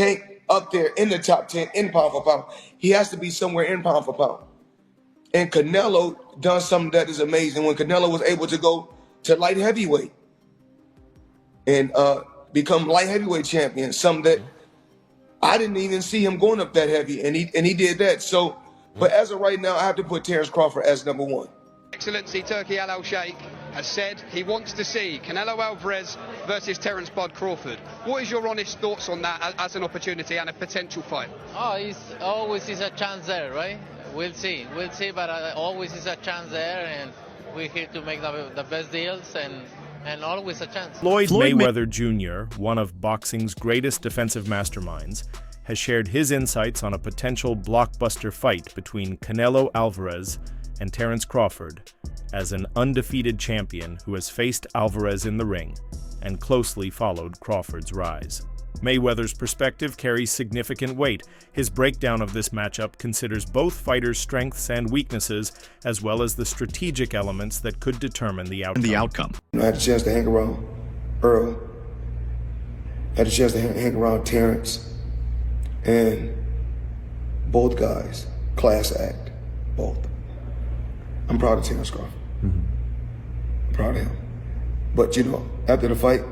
Tank up there in the top 10 in pound for pound. He has to be somewhere in pound for pound. And Canelo done something that is amazing when Canelo was able to go to light heavyweight and become light heavyweight champion, something that I didn't even see him going up that heavy, and he did that. So, but as of right now, I have to put Terence Crawford as number one. Excellency Turki Al Sheikh has said he wants to see Canelo Alvarez versus Terence Bud Crawford. What is your honest thoughts on that as an opportunity and a potential fight? Oh, it's always is a chance there, right? We'll see, but always is a chance there, and we're here to make the best deals and always a chance. Floyd Mayweather Jr., one of boxing's greatest defensive masterminds, has shared his insights on a potential blockbuster fight between Canelo Alvarez and Terence Crawford as an undefeated champion who has faced Alvarez in the ring and closely followed Crawford's rise. Mayweather's perspective carries significant weight. His breakdown of this matchup considers both fighters' strengths and weaknesses, as well as the strategic elements that could determine the outcome. I had a chance to hang around Earl, had a chance to hang around Terence, and both guys, class act, both. I'm proud of Terence Crawford. I'm proud of him. But you know, after the fight,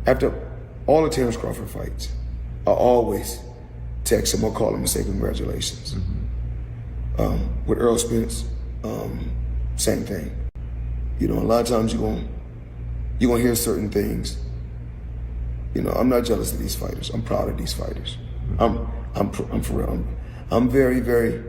after all the Terence Crawford fights, I always text him or call him and say congratulations. With Earl Spence, same thing. You know, a lot of times you're gonna hear certain things. You know, I'm not jealous of these fighters. I'm proud of these fighters. I'm for real. I'm very, very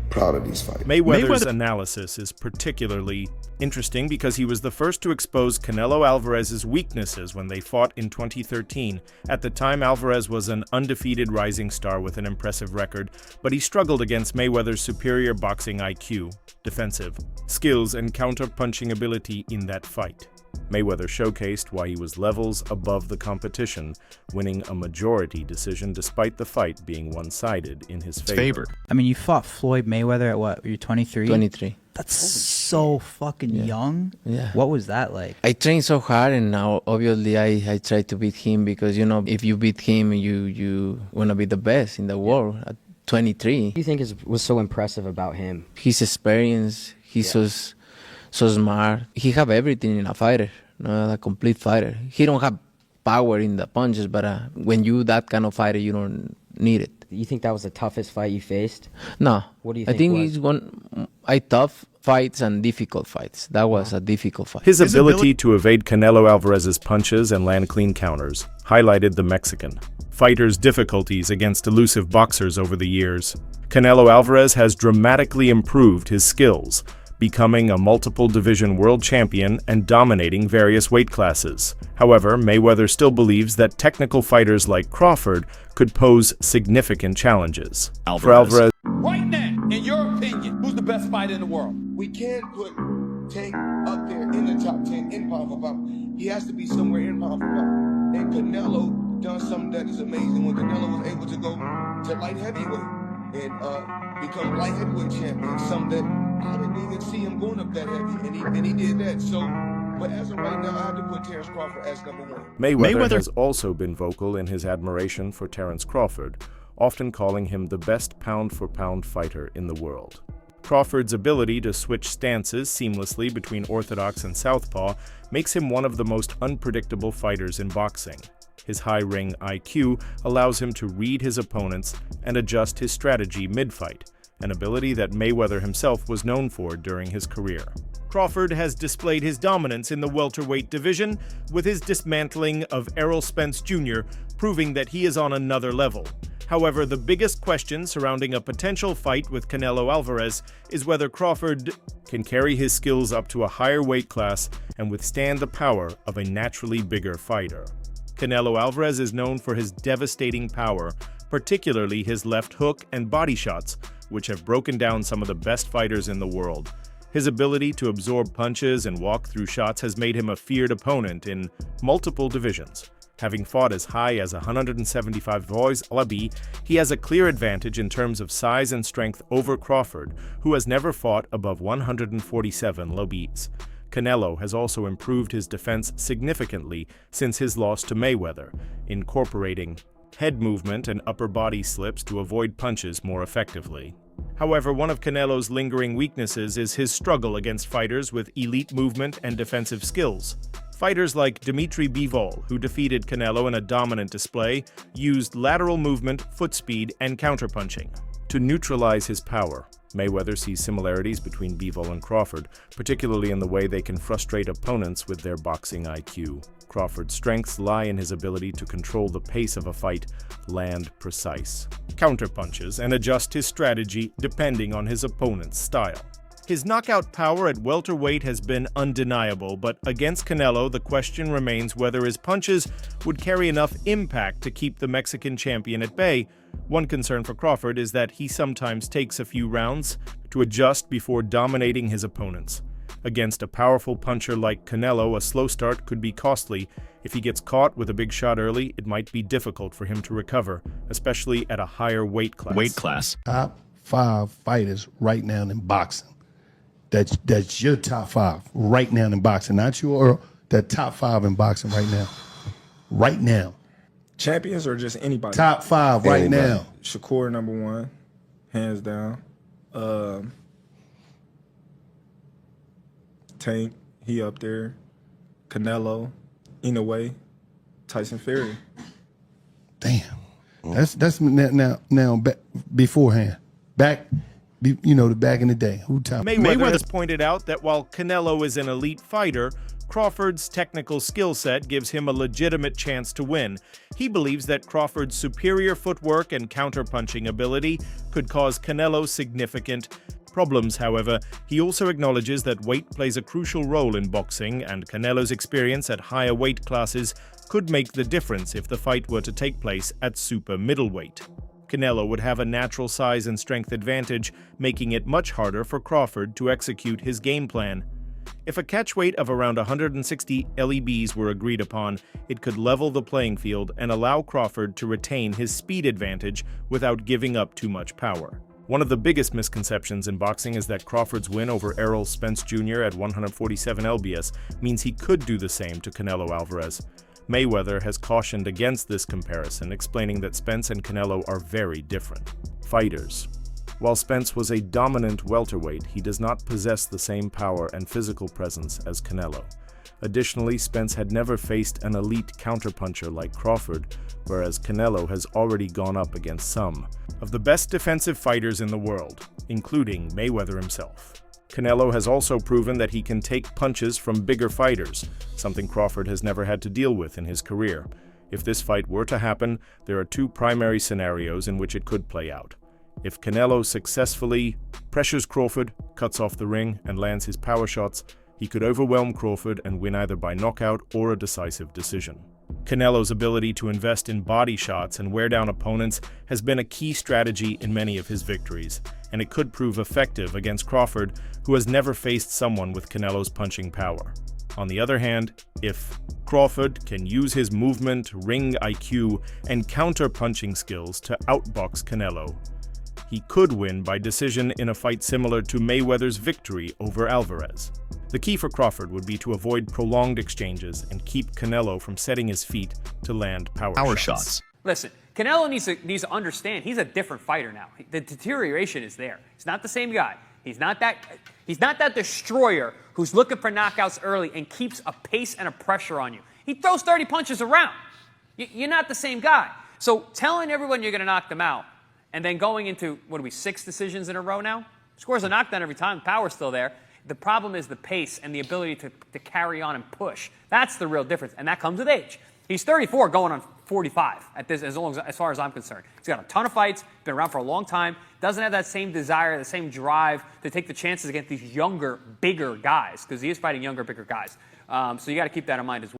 proud of these fighters. Mayweather's analysis is particularly interesting because he was the first to expose Canelo Alvarez's weaknesses when they fought in 2013. At the time, Alvarez was an undefeated rising star with an impressive record, but he struggled against Mayweather's superior boxing IQ, defensive skills, and counter-punching ability in that fight. Mayweather showcased why he was levels above the competition, winning a majority decision despite the fight being one-sided in his favor. I mean, you fought Floyd Mayweather at what? You're 23? 23. That's so fucking young. Yeah. What was that like? I trained so hard, and now obviously I try to beat him because, you know, if you beat him, you want to be the best in the world at 23. What do you think was so impressive about him? His experience, he's so smart. He have everything in a fighter, a complete fighter. He don't have power in the punches, but when you that kind of fighter, you don't need it. You think that was the toughest fight you faced? No. What do you think? I think it's tough fights and difficult fights. That was a difficult fight. His ability to evade Canelo Alvarez's punches and land clean counters highlighted the Mexican fighter's difficulties against elusive boxers over the years. Canelo Alvarez has dramatically improved his skills, becoming a multiple division world champion and dominating various weight classes. However, Mayweather still believes that technical fighters like Crawford could pose significant challenges. For Alvarez, right now, in your opinion, who's the best fighter in the world? We can't put Tank up there in the top 10 in pound for pound. He has to be somewhere in pound for pound. And Canelo done something that is amazing when Canelo was able to go to light heavyweight and become light heavyweight champion, something that I didn't even see him going up that heavy, and he did that. So, but as of right now, I have to put Terence Crawford as number one. Mayweather has also been vocal in his admiration for Terence Crawford, often calling him the best pound-for-pound fighter in the world. Crawford's ability to switch stances seamlessly between orthodox and southpaw makes him one of the most unpredictable fighters in boxing. His high ring IQ allows him to read his opponents and adjust his strategy mid-fight, an ability that Mayweather himself was known for during his career. Crawford has displayed his dominance in the welterweight division, with his dismantling of Errol Spence Jr. proving that he is on another level. However, the biggest question surrounding a potential fight with Canelo Alvarez is whether Crawford can carry his skills up to a higher weight class and withstand the power of a naturally bigger fighter. Canelo Alvarez is known for his devastating power, particularly his left hook and body shots, which have broken down some of the best fighters in the world. His ability to absorb punches and walk through shots has made him a feared opponent in multiple divisions. Having fought as high as 175 lb, he has a clear advantage in terms of size and strength over Crawford, who has never fought above 147 lbs. Canelo has also improved his defense significantly since his loss to Mayweather, incorporating head movement and upper body slips to avoid punches more effectively. However, one of Canelo's lingering weaknesses is his struggle against fighters with elite movement and defensive skills. Fighters like Dimitri Bivol, who defeated Canelo in a dominant display, used lateral movement, foot speed, and counterpunching to neutralize his power. Mayweather sees similarities between Bivol and Crawford, particularly in the way they can frustrate opponents with their boxing IQ. Crawford's strengths lie in his ability to control the pace of a fight, land precise counterpunches, and adjust his strategy depending on his opponent's style. His knockout power at welterweight has been undeniable, but against Canelo, the question remains whether his punches would carry enough impact to keep the Mexican champion at bay. One concern for Crawford is that he sometimes takes a few rounds to adjust before dominating his opponents. Against a powerful puncher like Canelo, a slow start could be costly. If he gets caught with a big shot early, it might be difficult for him to recover, especially at a higher weight class. Top 5 fighters right now in boxing. That's your top 5 right now in boxing, not your that top 5 in boxing right now. Right now. Champions or just anybody? Top 5 right Anybody. now. Shakur #1, hands down. Tank, he up there. Canelo, Inoue, Tyson Fury. Damn. That's now beforehand. Back in the day. Who top? Mayweather has pointed out that while Canelo is an elite fighter, Crawford's technical skill set gives him a legitimate chance to win. He believes that Crawford's superior footwork and counterpunching ability could cause Canelo significant problems. However, he also acknowledges that weight plays a crucial role in boxing, and Canelo's experience at higher weight classes could make the difference if the fight were to take place at super middleweight. Canelo would have a natural size and strength advantage, making it much harder for Crawford to execute his game plan. If a catch weight of around 160 lbs were agreed upon, it could level the playing field and allow Crawford to retain his speed advantage without giving up too much power. One of the biggest misconceptions in boxing is that Crawford's win over Errol Spence Jr. at 147 lbs means he could do the same to Canelo Alvarez. Mayweather has cautioned against this comparison, explaining that Spence and Canelo are very different fighters. While Spence was a dominant welterweight, he does not possess the same power and physical presence as Canelo. Additionally, Spence had never faced an elite counterpuncher like Crawford, whereas Canelo has already gone up against some of the best defensive fighters in the world, including Mayweather himself. Canelo has also proven that he can take punches from bigger fighters, something Crawford has never had to deal with in his career. If this fight were to happen, there are 2 primary scenarios in which it could play out. If Canelo successfully pressures Crawford, cuts off the ring, and lands his power shots, he could overwhelm Crawford and win either by knockout or a decisive decision. Canelo's ability to invest in body shots and wear down opponents has been a key strategy in many of his victories, and it could prove effective against Crawford, who has never faced someone with Canelo's punching power. On the other hand, if Crawford can use his movement, ring IQ, and counter-punching skills to outbox Canelo, he could win by decision in a fight similar to Mayweather's victory over Alvarez. The key for Crawford would be to avoid prolonged exchanges and keep Canelo from setting his feet to land power shots. Listen, Canelo needs to understand he's a different fighter now. The deterioration is there. He's not the same guy. He's not that destroyer who's looking for knockouts early and keeps a pace and a pressure on you. He throws 30 punches around. You're not the same guy. So telling everyone you're going to knock them out and then going into, 6 decisions in a row now? Scores a knockdown every time. Power's still there. The problem is the pace and the ability to carry on and push. That's the real difference, and that comes with age. He's 34 going on 45 as far as I'm concerned. He's got a ton of fights, been around for a long time, doesn't have that same desire, the same drive to take the chances against these younger, bigger guys, because he is fighting younger, bigger guys. So you got to keep that in mind as well.